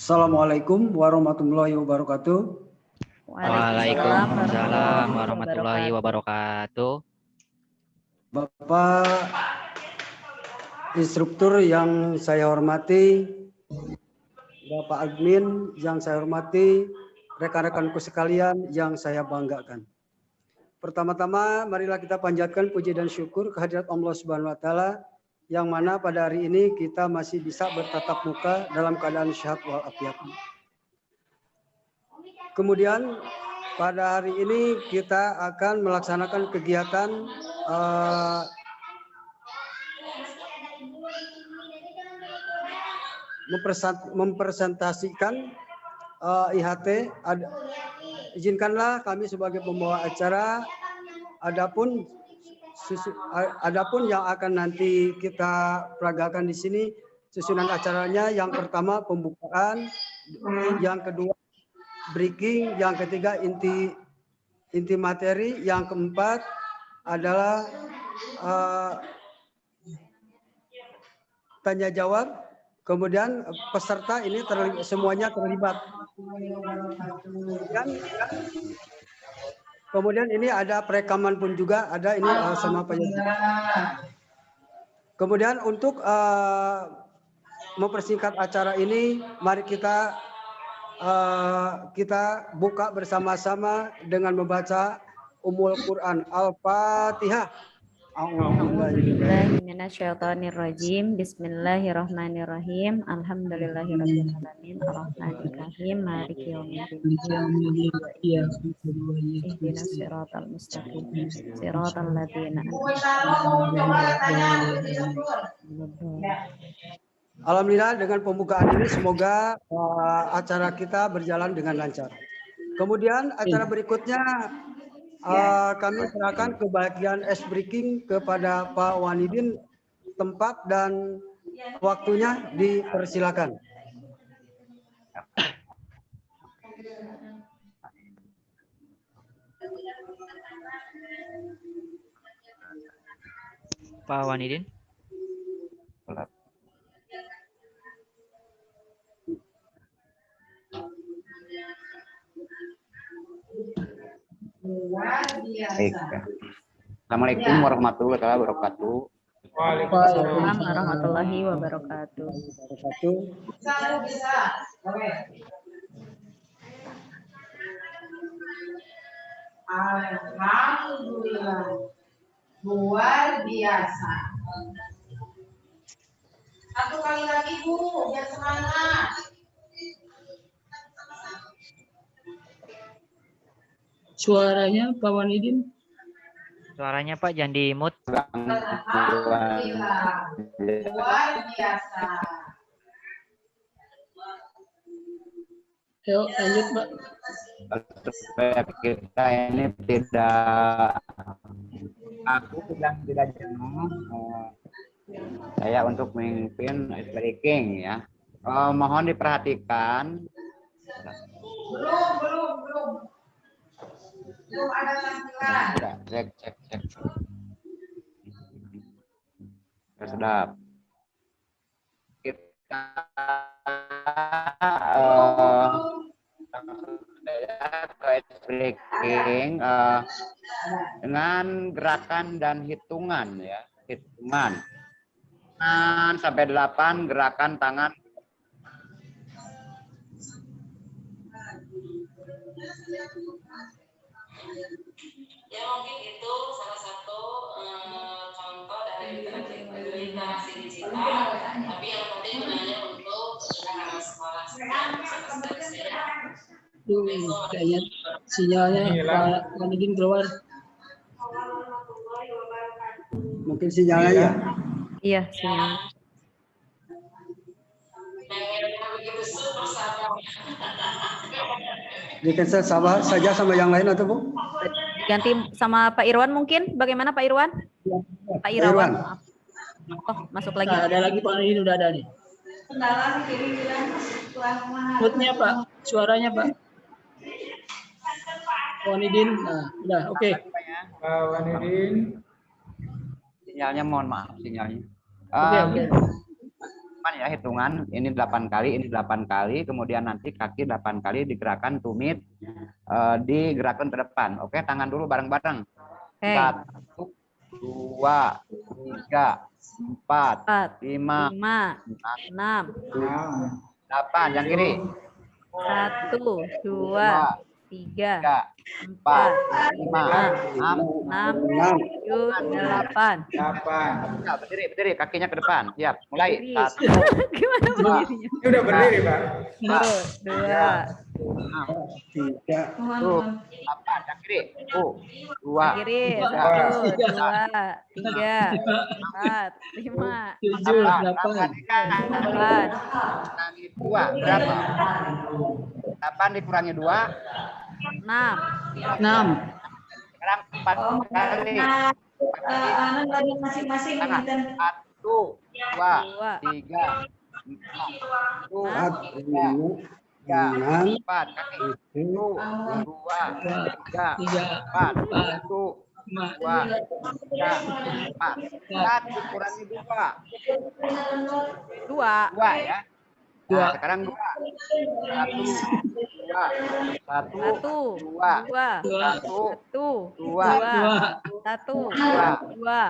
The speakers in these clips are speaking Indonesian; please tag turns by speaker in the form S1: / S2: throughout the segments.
S1: Assalamualaikum warahmatullahi wabarakatuh.
S2: Waalaikumsalam warahmatullahi wabarakatuh.
S1: Bapak instruktur yang saya hormati, Bapak admin yang saya hormati, rekan-rekanku sekalian yang saya banggakan. Pertama-tama marilah kita panjatkan puji dan syukur kehadirat Allah Subhanahu wa taala yang mana pada hari ini kita masih bisa bertatap muka dalam keadaan sehat walafiat. Kemudian pada hari ini kita akan melaksanakan kegiatan mempresentasikan IHT. Izinkanlah kami sebagai pembawa acara, adapun yang akan nanti kita peragakan di sini susunan acaranya, yang pertama pembukaan, yang kedua breaking, yang ketiga inti materi, yang keempat adalah tanya jawab, kemudian peserta ini semuanya terlibat. Kemudian ini ada perekaman pun juga ada ini sama penyedia. Kemudian untuk mempersingkat acara ini, mari kita buka bersama-sama dengan membaca Ummul Quran Al-Fatihah.
S3: A'udzubillahiminasyaitonirrajim. Bismillahirrahmanirrahim. Alhamdulillahirabbil alamin. Arrahmanirrahim. Maliki yaumiddin. Ihdinas siratal mustaqim. Siratal ladzina
S1: Alhamdulillah, dengan pembukaan ini semoga acara kita berjalan dengan lancar. Kemudian acara berikutnya kami serahkan ke bagian ice breaking kepada Pak Wanidin. Tempat dan waktunya dipersilakan.
S2: Pak Wanidin.
S4: Baik. Assalamualaikum warahmatullahi wabarakatuh.
S3: Waalaikumsalam warahmatullahi wabarakatuh.
S5: Alhamdulillah, luar biasa. Satu kali lagi Bu, biar semangat.
S6: Suaranya Pak Wanidin.
S2: Suaranya Pak jangan di mute.
S5: Alhamdulillah, luar biasa.
S6: Yuk lanjut Pak.
S4: Supaya kita ini tidak, aku sedang tidak jenuh. Saya untuk memimpin speaking ya. Mohon diperhatikan.
S5: Belum ada tampilan.
S4: Cek. Sudah. Kita breaking dengan gerakan dan hitungan ya. Hitungan sampai 8, gerakan tangan.
S5: Ya mungkin itu salah satu contoh dari literasi digital, tapi yang penting gunanya untuk anak sekolah
S6: Kayaknya sinyalnya Pak Wanidin keluar.
S1: Mungkin sinyalnya ya.
S3: Iya, sinyal.
S1: Di-cancel saja sama yang lain atau Bu?
S3: Ganti sama Pak Irwan mungkin. Bagaimana Pak Irwan? Pak Irawan. Maaf. Oh, masuk lagi.
S6: Nah, ada lagi Pak Wanidin, udah ada nih. Mute-nya Pak, suaranya Pak. Wanidin, nah udah oke.
S7: Pak Wanidin.
S4: Sinyalnya mohon maaf sinyalnya.
S6: Oke.
S4: teman-teman ya, hitungan ini 8 kali, ini 8 kali, kemudian nanti kaki 8 kali digerakkan tumit, digerakkan ke depan. Oke, tangan dulu bareng-bareng. 1, 2, 3, 4, 5,
S3: 6,
S4: 8. Yang kiri.
S3: 1, 2, 3, 4, 5, 6, 7, 8.
S4: Ya, berdiri, kakinya ke depan. Siap, mulai.
S3: Berdiri.
S4: 1,
S3: Gimana berdirinya?
S7: Ini udah berdiri, Pak.
S3: 2,
S4: 8. Yang kiri. 2,
S3: kiri, 1, 2, 3, 4, 5,
S6: 7, 8.
S3: 8.
S4: Kurangi 2, berapa? 8 dikurangi 2,
S3: 6.
S6: 6.
S4: sekarang 4 kali.
S5: Masing-masing.
S4: 1, 2, 3, 4, 4, kaki. 1, 2, 3, 4, 1, 2, 3, 4. 1 dikurangi 2. 2 ya. Nah, sekarang 2. 1, 2, 1, 2, 2.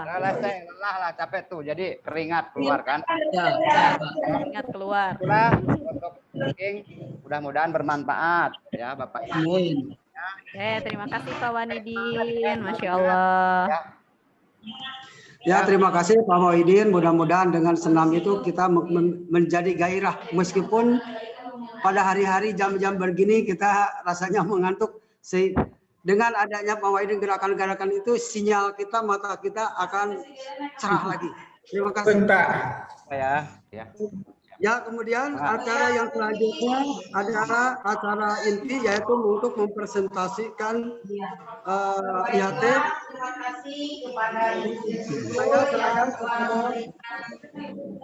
S4: Selesai, lelah lah, capek tuh. Jadi keringat keluar kan.
S6: Ya,
S3: Ingat keluar.
S4: Itulah untuk training. Mudah-mudahan bermanfaat ya Bapak Ibu.
S6: amin.
S3: Oke, terima kasih Pak Wanidin. Masya Allah.
S1: Ya, terima kasih Pak Muhyiddin. Mudah-mudahan dengan senam itu kita menjadi gairah. Meskipun pada hari-hari jam-jam begini kita rasanya mengantuk. Dengan adanya Pak Muhyiddin gerakan-gerakan itu, sinyal kita, mata kita akan cerah lagi. Terima kasih.
S7: Bentar.
S4: Ya.
S1: Ya, kemudian acara yang selanjutnya adalah acara inti, yaitu untuk mempresentasikan IHT. Saya serahkan kepada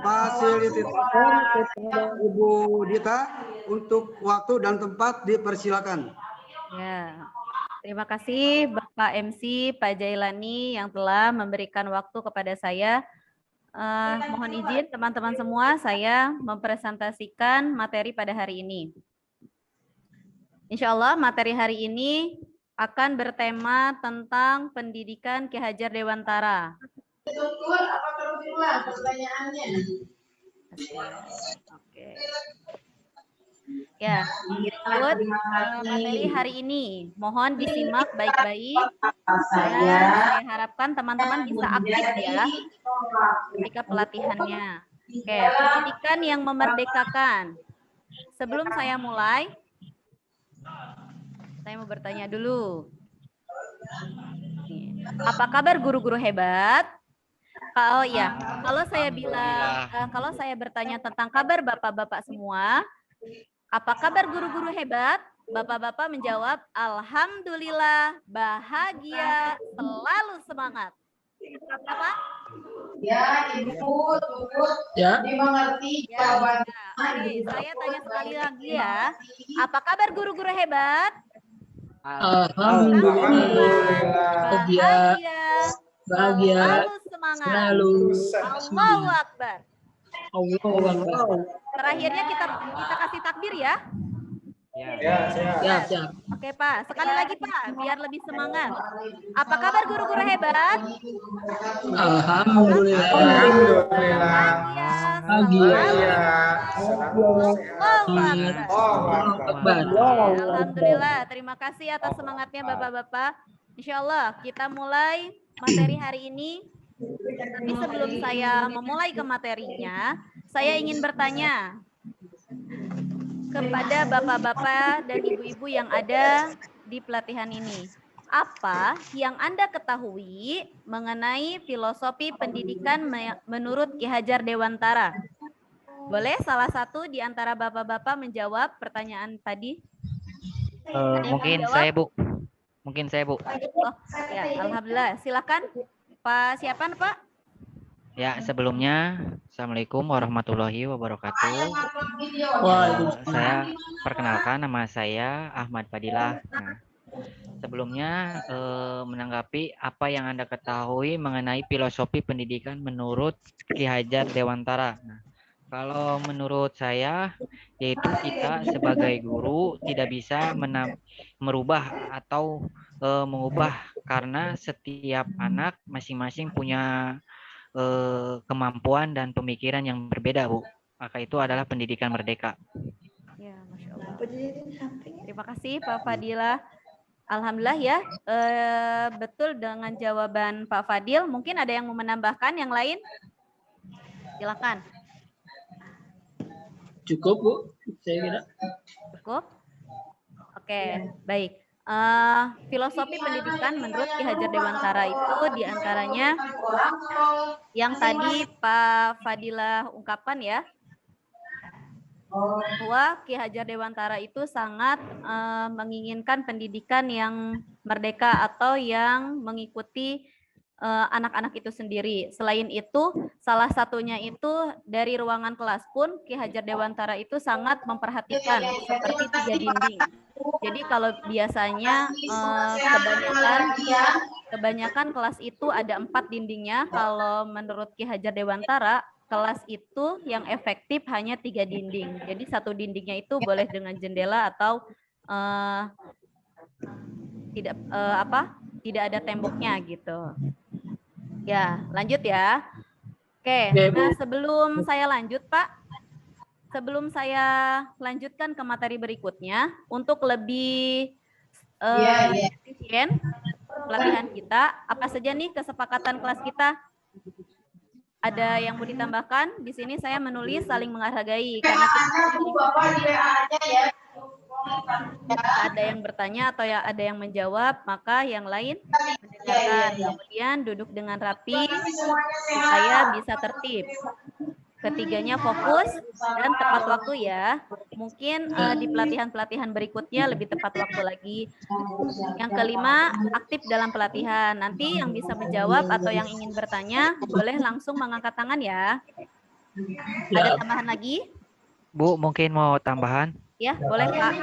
S1: fasilitator, kepada Ibu Dita, untuk waktu dan tempat dipersilakan.
S3: Ya. Terima kasih Bapak MC Pak Jailani yang telah memberikan waktu kepada saya. Mohon izin teman-teman semua, saya mempresentasikan materi pada hari ini. Insya Allah materi hari ini akan bertema tentang pendidikan Ki Hajar Dewantara.
S5: Betul, apa perlu diulang pertanyaannya?
S3: Oke. Ya, berikut materi hari ini. Mohon disimak baik-baik. Saya harapkan teman-teman bisa aktif ya ketika pelatihannya. Oke, pendidikan yang memerdekakan. Sebelum saya mulai, saya mau bertanya dulu. Apa kabar guru-guru hebat? Oh iya, kalau saya bilang, kalau saya bertanya tentang kabar bapak-bapak semua, apa kabar guru-guru hebat? Bapak-bapak menjawab, alhamdulillah, bahagia, selalu semangat. Apa?
S5: Ya, Ibu,
S6: Ya.
S5: dimengerti
S3: Ya,
S5: jawabannya.
S3: oke, saya tanya sekali lagi ya. Apa kabar guru-guru hebat?
S6: Alhamdulillah. Bahagia.
S3: Selalu semangat.
S6: Selalu.
S3: Allahu Akbar.
S6: Allahu Akbar.
S3: Terakhirnya kita kasih takbir ya.
S7: Ya, siap.
S6: Siap.
S3: Oke Pak, sekali lagi Pak, biar lebih semangat. Apa kabar guru-guru hebat?
S6: Alhamdulillah.
S7: Alhamdulillah.
S6: Bahagia.
S3: Allahu Akbar.
S6: Akbar.
S3: Alhamdulillah, terima kasih atas semangatnya Bapak-bapak. Insya Allah kita mulai materi hari ini. Tapi sebelum saya memulai ke materinya, saya ingin bertanya kepada bapak-bapak dan ibu-ibu yang ada di pelatihan ini. Apa yang Anda ketahui mengenai filosofi pendidikan menurut Ki Hajar Dewantara? Boleh salah satu di antara bapak-bapak menjawab pertanyaan tadi?
S2: Mungkin saya Bu.
S3: Oh, ya, alhamdulillah. Silakan. Pak siapa Pak?
S2: Ya, sebelumnya Assalamualaikum warahmatullahi wabarakatuh. Saya perkenalkan, nama saya Ahmad Fadilah. Nah, sebelumnya menanggapi apa yang Anda ketahui mengenai filosofi pendidikan menurut Ki Hajar Dewantara. Nah, Kalau menurut saya, yaitu kita sebagai guru tidak bisa merubah atau mengubah karena setiap anak masing-masing punya kemampuan dan pemikiran yang berbeda, Bu. Maka itu adalah pendidikan merdeka.
S3: Ya, Masya Allah. Terima kasih Pak Fadilah. Alhamdulillah ya, betul dengan jawaban Pak Fadil. Mungkin ada yang mau menambahkan yang lain? Silakan.
S6: Cukup, Bu. Saya kira.
S3: Cukup? Oke, baik. Filosofi pendidikan menurut Ki Hajar Dewantara itu diantaranya yang tadi Pak Fadilah ungkapkan ya, bahwa Ki Hajar Dewantara itu sangat menginginkan pendidikan yang merdeka atau yang mengikuti anak-anak itu sendiri. Selain itu, salah satunya itu dari ruangan kelas pun Ki Hajar Dewantara itu sangat memperhatikan seperti 3 dinding. Jadi kalau biasanya kebanyakan kelas itu ada 4 dindingnya, kalau menurut Ki Hajar Dewantara kelas itu yang efektif hanya 3 dinding. Jadi 1 dindingnya itu boleh dengan jendela atau tidak ada temboknya gitu. Ya, lanjut ya. Oke, nah sebelum saya lanjut Pak, sebelum saya lanjutkan ke materi berikutnya, untuk lebih efisien pelatihan kita, apa saja nih kesepakatan kelas kita? Ada yang mau ditambahkan? Di sini saya menulis saling menghargai karena ada yang bertanya atau ya ada yang menjawab, maka yang lain mendengarkan. Kemudian duduk dengan rapi supaya bisa tertib. Ketiganya fokus dan tepat waktu ya. Mungkin di pelatihan-pelatihan berikutnya lebih tepat waktu lagi. Yang kelima, aktif dalam pelatihan. Nanti yang bisa menjawab atau yang ingin bertanya boleh langsung mengangkat tangan ya. Ada tambahan lagi?
S2: Bu, mungkin mau tambahan?
S3: Ya, boleh Pak.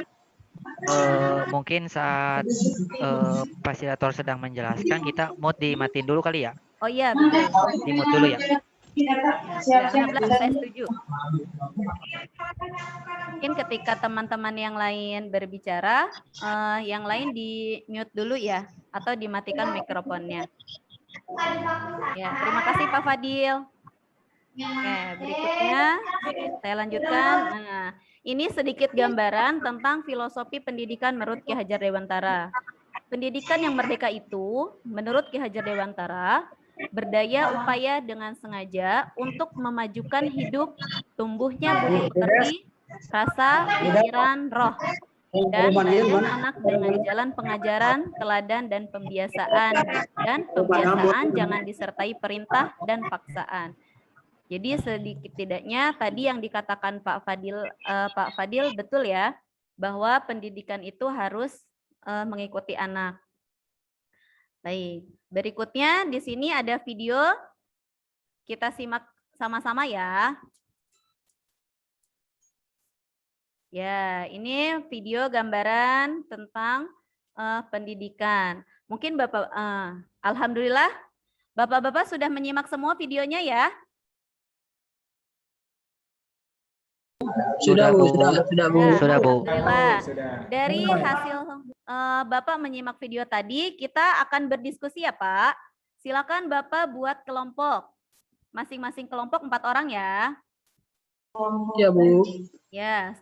S2: Mungkin saat fasilitator sedang menjelaskan, kita mute dimatiin dulu kali ya?
S3: Oh iya, betul.
S2: Di mute dulu ya?
S3: Alhamdulillah, saya setuju. Mungkin ketika teman-teman yang lain berbicara, yang lain di mute dulu ya, atau dimatikan mikrofonnya. Ya, terima kasih Pak Fadil. Oke, berikutnya saya lanjutkan. Nah, ini sedikit gambaran tentang filosofi pendidikan menurut Ki Hajar Dewantara. Pendidikan yang merdeka itu, menurut Ki Hajar Dewantara, berdaya upaya dengan sengaja untuk memajukan hidup, tumbuhnya budi pekerti, rasa, pikiran, roh, dan badan anak dengan jalan pengajaran, teladan, dan pembiasaan. Dan pembiasaan jangan disertai perintah dan paksaan. Jadi sedikit tidaknya tadi yang dikatakan Pak Fadil betul ya, bahwa pendidikan itu harus mengikuti anak. Baik, berikutnya di sini ada video, kita simak sama-sama ya. Ya, ini video gambaran tentang pendidikan. Mungkin Bapak, alhamdulillah, Bapak-bapak sudah menyimak semua videonya ya?
S6: Sudah, Bu. Sudah, Bu.
S3: Alhamdulillah. Dari hasil Bapak menyimak video tadi, kita akan berdiskusi ya Pak. Silakan Bapak buat kelompok. Masing-masing kelompok 4 orang ya.
S6: Ya, Bu.
S3: Ya.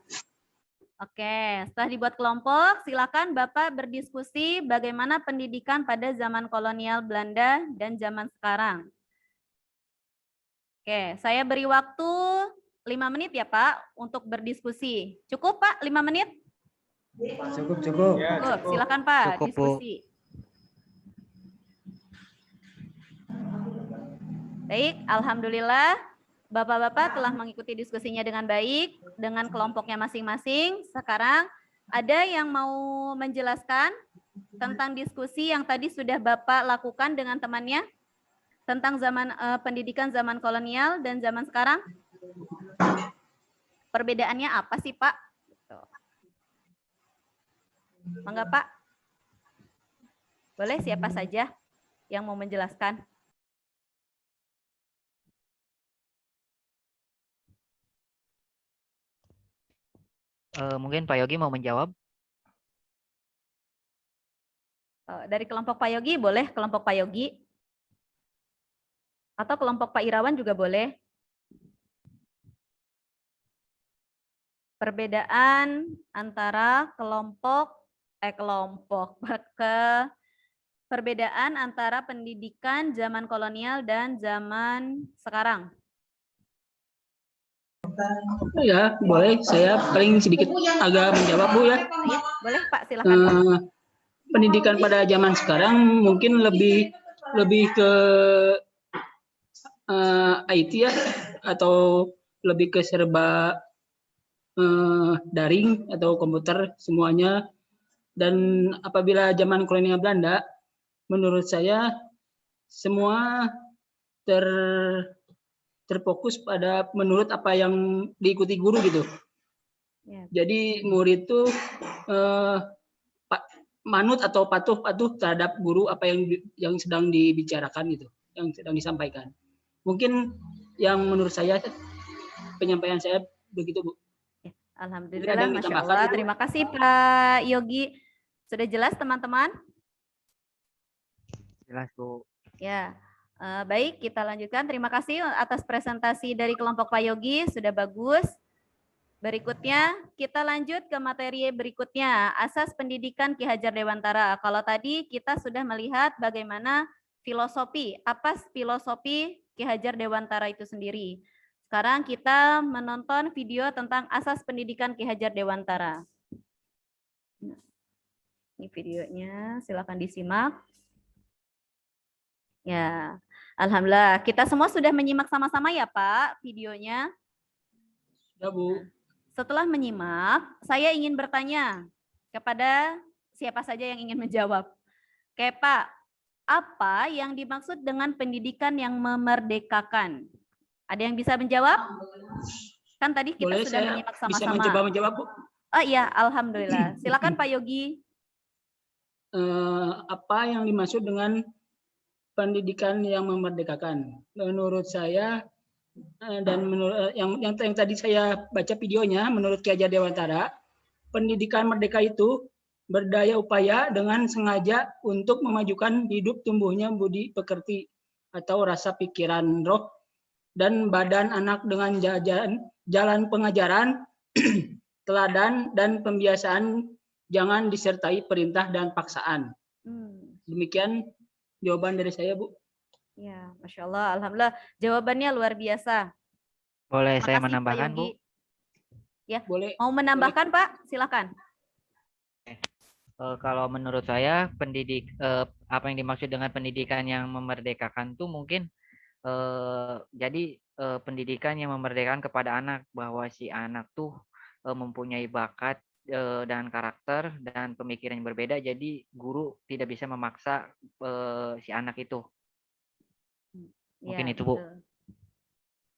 S3: Oke, setelah dibuat kelompok, silakan Bapak berdiskusi bagaimana pendidikan pada zaman kolonial Belanda dan zaman sekarang. Oke, saya beri waktu 5 menit ya Pak untuk berdiskusi. Cukup Pak 5 menit?
S1: Cukup.
S3: Cukup. Silakan Pak
S2: Cukup, Bu.
S3: diskusi. Baik, alhamdulillah Bapak-bapak telah mengikuti diskusinya dengan baik dengan kelompoknya masing-masing. Sekarang ada yang mau menjelaskan tentang diskusi yang tadi sudah Bapak lakukan dengan temannya tentang zaman pendidikan zaman kolonial dan zaman sekarang? Perbedaannya apa sih, Pak? Mangga, Pak. Boleh siapa saja yang mau menjelaskan?
S2: Mungkin Pak Yogi mau menjawab.
S3: Dari kelompok Pak Yogi boleh, kelompok Pak Yogi. Atau kelompok Pak Irawan juga boleh. Perbedaan antara perbedaan antara pendidikan zaman kolonial dan zaman sekarang.
S6: Ya, boleh. Saya paling sedikit agak menjawab, Bu ya.
S3: Ya, boleh Pak, silakan.
S6: Pendidikan pada zaman sekarang mungkin lebih ke IT ya, atau lebih ke serba daring atau komputer semuanya. Dan apabila zaman kolonial Belanda, menurut saya semua terfokus pada menurut apa yang diikuti guru gitu.
S3: Ya.
S6: Jadi murid itu manut atau patuh terhadap guru apa yang sedang dibicarakan gitu, yang sedang disampaikan. Mungkin yang menurut saya penyampaian saya begitu, Bu.
S3: Alhamdulillah, Masya Allah. Terima kasih Pak Yogi. Sudah jelas teman-teman?
S2: Jelas, Bu.
S3: Ya, baik kita lanjutkan. Terima kasih atas presentasi dari kelompok Pak Yogi, sudah bagus. Berikutnya kita lanjut ke materi berikutnya, asas pendidikan Ki Hajar Dewantara. Kalau tadi kita sudah melihat bagaimana filosofi, apa filosofi Ki Hajar Dewantara itu sendiri. Sekarang kita menonton video tentang asas pendidikan Ki Hajar Dewantara. Ini videonya, silakan disimak. Ya, alhamdulillah kita semua sudah menyimak sama-sama ya Pak videonya.
S6: Ya, Bu.
S3: Setelah menyimak, saya ingin bertanya kepada siapa saja yang ingin menjawab. Oke Pak, apa yang dimaksud dengan pendidikan yang memerdekakan? Ada yang bisa menjawab? Kan tadi kita
S6: boleh,
S3: sudah menyimak sama-sama.
S6: Bisa mencoba menjawab, Bu?
S3: Oh iya, alhamdulillah. Silakan Pak Yogi.
S6: Apa yang dimaksud dengan pendidikan yang memerdekakan? Menurut saya dan menurut yang tadi saya baca videonya, menurut Ki Hajar Dewantara, pendidikan merdeka itu berdaya upaya dengan sengaja untuk memajukan hidup tumbuhnya budi pekerti atau rasa pikiran roh dan badan anak dengan jalan pengajaran, teladan dan pembiasaan, jangan disertai perintah dan paksaan. Demikian jawaban dari saya, Bu.
S3: Ya, Masya Allah, alhamdulillah. Jawabannya luar biasa.
S2: Boleh saya
S3: Makasih,
S2: menambahkan,
S3: Pak
S2: Bu?
S3: Yogi. Ya,
S6: boleh.
S3: Mau menambahkan, Pak? Silakan.
S2: Kalau menurut saya apa yang dimaksud dengan pendidikan yang memerdekakan itu mungkin jadi pendidikan yang memerdekakan kepada anak, bahwa si anak tuh mempunyai bakat dan karakter dan pemikiran yang berbeda, jadi guru tidak bisa memaksa si anak itu. Mungkin
S3: Ya,
S2: itu, Bu.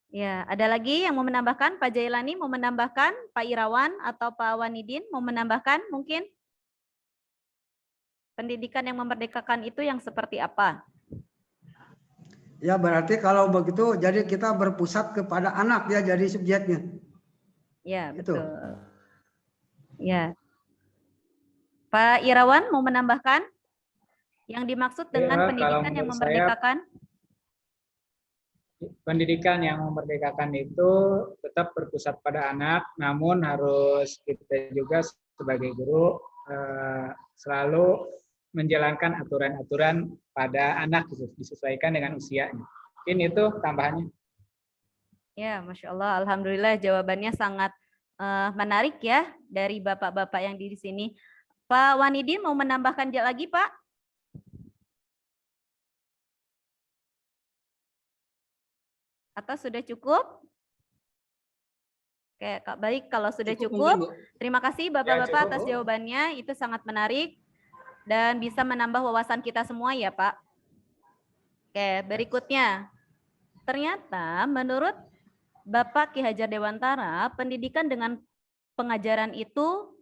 S3: Ya, ada lagi yang mau menambahkan? Pak Jailani mau menambahkan? Pak Irawan atau Pak Wanidin mau menambahkan mungkin? Pendidikan yang memerdekakan itu yang seperti apa?
S1: Ya, berarti kalau begitu jadi kita berpusat kepada anak ya, jadi subjeknya.
S3: Ya,
S1: Itu.
S3: betul. Ya. Pak Irawan mau menambahkan? Yang dimaksud dengan pendidikan yang memerdekakan?
S7: Pendidikan yang memerdekakan itu tetap berpusat pada anak, namun harus kita juga sebagai guru selalu menjalankan aturan-aturan pada anak disesuaikan dengan usianya. Mungkin itu tambahannya.
S3: Ya, Masya Allah, alhamdulillah jawabannya sangat menarik ya dari bapak-bapak yang di sini. Pak Wanidin mau menambahkan lagi, Pak? Atau sudah cukup? Oke, baik kalau sudah cukup. Terima kasih Bapak-bapak atas jawabannya, itu sangat menarik dan bisa menambah wawasan kita semua ya Pak. Oke, berikutnya. Ternyata menurut Bapak Ki Hajar Dewantara, pendidikan dengan pengajaran itu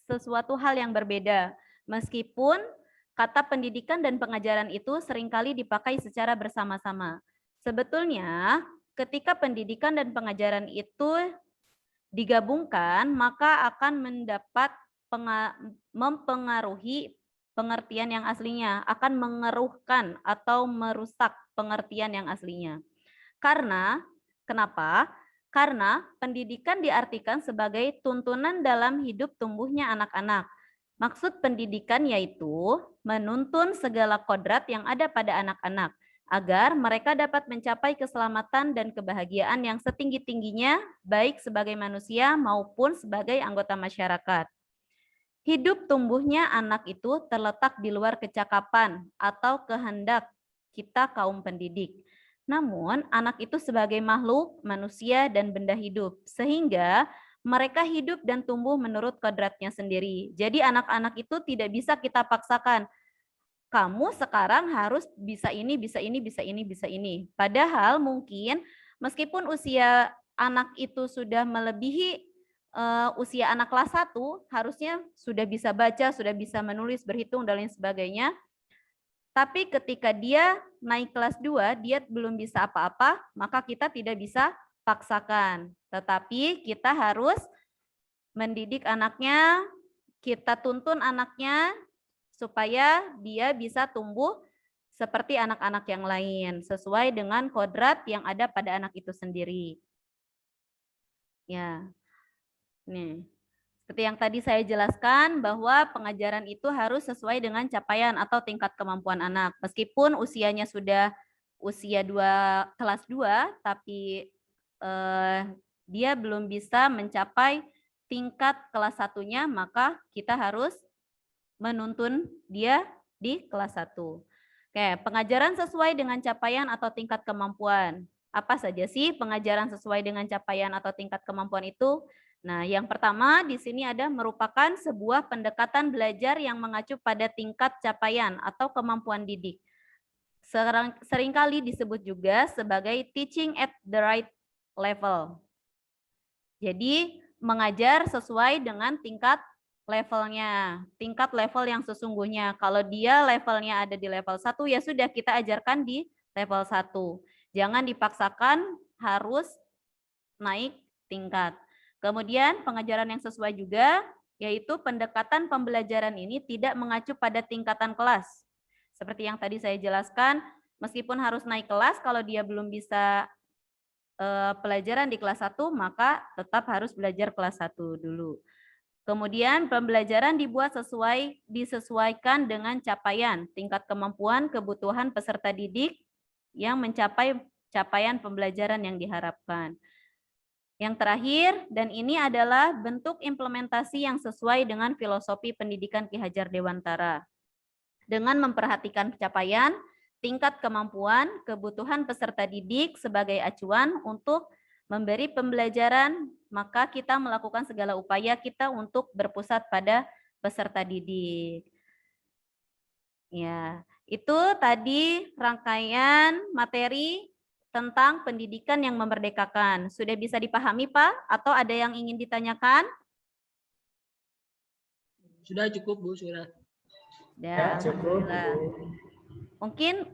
S3: sesuatu hal yang berbeda. Meskipun kata pendidikan dan pengajaran itu seringkali dipakai secara bersama-sama. Sebetulnya ketika pendidikan dan pengajaran itu digabungkan, maka akan mendapat mempengaruhi pengertian yang aslinya, akan mengeruhkan atau merusak pengertian yang aslinya. Karena, kenapa? Karena pendidikan diartikan sebagai tuntunan dalam hidup tumbuhnya anak-anak. Maksud pendidikan yaitu menuntun segala kodrat yang ada pada anak-anak, agar mereka dapat mencapai keselamatan dan kebahagiaan yang setinggi-tingginya, baik sebagai manusia maupun sebagai anggota masyarakat. Hidup tumbuhnya anak itu terletak di luar kecakapan atau kehendak kita kaum pendidik. Namun, anak itu sebagai makhluk, manusia, dan benda hidup, sehingga mereka hidup dan tumbuh menurut kodratnya sendiri. Jadi anak-anak itu tidak bisa kita paksakan, kamu sekarang harus bisa ini, bisa ini, bisa ini, bisa ini. Padahal mungkin meskipun usia anak itu sudah melebihi usia anak kelas 1, harusnya sudah bisa baca, sudah bisa menulis, berhitung, dan lain sebagainya. Tapi ketika dia naik kelas 2, dia belum bisa apa-apa, maka kita tidak bisa paksakan. Tetapi kita harus mendidik anaknya, kita tuntun anaknya, supaya dia bisa tumbuh seperti anak-anak yang lain, sesuai dengan kodrat yang ada pada anak itu sendiri. Ya, nih. Seperti yang tadi saya jelaskan bahwa pengajaran itu harus sesuai dengan capaian atau tingkat kemampuan anak. Meskipun usianya sudah usia kelas 2, tapi dia belum bisa mencapai tingkat kelas 1-nya, maka kita harus menuntun dia di kelas 1. Oke, pengajaran sesuai dengan capaian atau tingkat kemampuan. Apa saja sih pengajaran sesuai dengan capaian atau tingkat kemampuan itu? Nah, yang pertama di sini ada merupakan sebuah pendekatan belajar yang mengacu pada tingkat capaian atau kemampuan didik. Seringkali disebut juga sebagai teaching at the right level. Jadi, mengajar sesuai dengan tingkat levelnya, tingkat level yang sesungguhnya. Kalau dia levelnya ada di level 1, ya sudah kita ajarkan di level 1. Jangan dipaksakan harus naik tingkat. Kemudian pengajaran yang sesuai juga, yaitu pendekatan pembelajaran ini tidak mengacu pada tingkatan kelas. Seperti yang tadi saya jelaskan, meskipun harus naik kelas, kalau dia belum bisa pelajaran di kelas 1, maka tetap harus belajar kelas 1 dulu. Kemudian pembelajaran disesuaikan dengan capaian, tingkat kemampuan, kebutuhan peserta didik yang mencapai capaian pembelajaran yang diharapkan. Yang terakhir, dan ini adalah bentuk implementasi yang sesuai dengan filosofi pendidikan Ki Hajar Dewantara. Dengan memperhatikan capaian, tingkat kemampuan, kebutuhan peserta didik sebagai acuan untuk memberi pembelajaran, maka kita melakukan segala upaya kita untuk berpusat pada peserta didik. Ya, itu tadi rangkaian materi tentang pendidikan yang memerdekakan. Sudah bisa dipahami, Pak? Atau ada yang ingin ditanyakan?
S6: Sudah cukup, Bu, sudah.
S7: Ya, cukup.
S3: Mungkin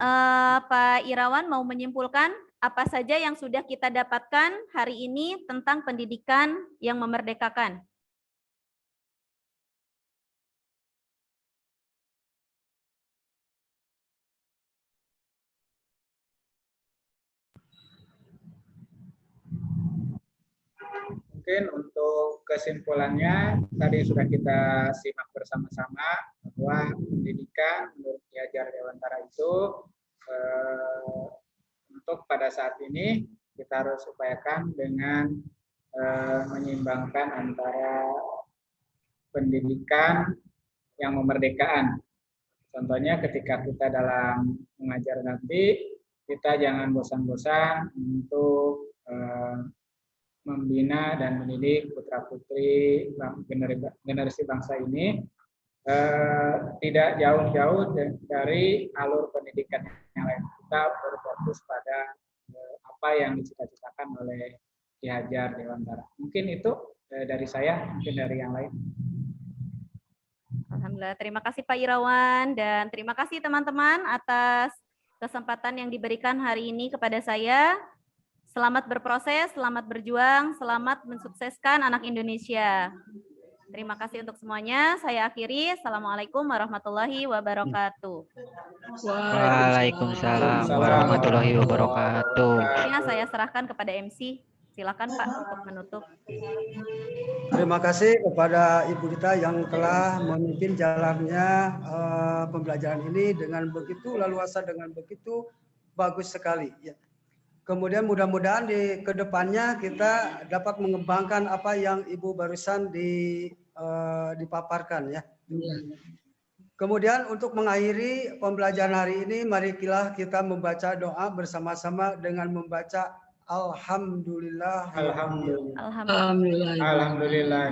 S3: Pak Irawan mau menyimpulkan apa saja yang sudah kita dapatkan hari ini tentang pendidikan yang memerdekakan.
S7: Mungkin untuk kesimpulannya tadi sudah kita simak bersama-sama bahwa pendidikan menurut Ki Hajar Dewantara itu untuk pada saat ini kita harus upayakan dengan menyeimbangkan antara pendidikan yang memerdekakan. Contohnya ketika kita dalam mengajar nanti, kita jangan bosan-bosan untuk membina dan mendidik putra-putri generasi bangsa ini tidak jauh-jauh dari alur pendidikan yang lain. Kita berfokus pada apa yang dicita-citakan oleh Ki Hajar Dewantara. Mungkin itu dari saya, mungkin dari yang lain.
S3: Alhamdulillah, terima kasih Pak Irawan dan terima kasih teman-teman atas kesempatan yang diberikan hari ini kepada saya. Selamat berproses, selamat berjuang, selamat mensukseskan anak Indonesia. Terima kasih untuk semuanya. Saya akhiri. Assalamualaikum warahmatullahi wabarakatuh.
S2: Waalaikumsalam warahmatullahi wabarakatuh.
S3: Ya, saya serahkan kepada MC. Silakan Pak untuk menutup.
S1: Terima kasih kepada Ibu Dita yang telah memimpin jalannya pembelajaran ini dengan begitu leluasa, dengan begitu bagus sekali. Ya. Kemudian mudah-mudahan di kedepannya kita dapat mengembangkan apa yang Ibu barusan dipaparkan ya. Kemudian untuk mengakhiri pembelajaran hari ini, marilah kita membaca doa bersama-sama dengan membaca Alhamdulillah.
S7: Alhamdulillah. Alhamdulillah.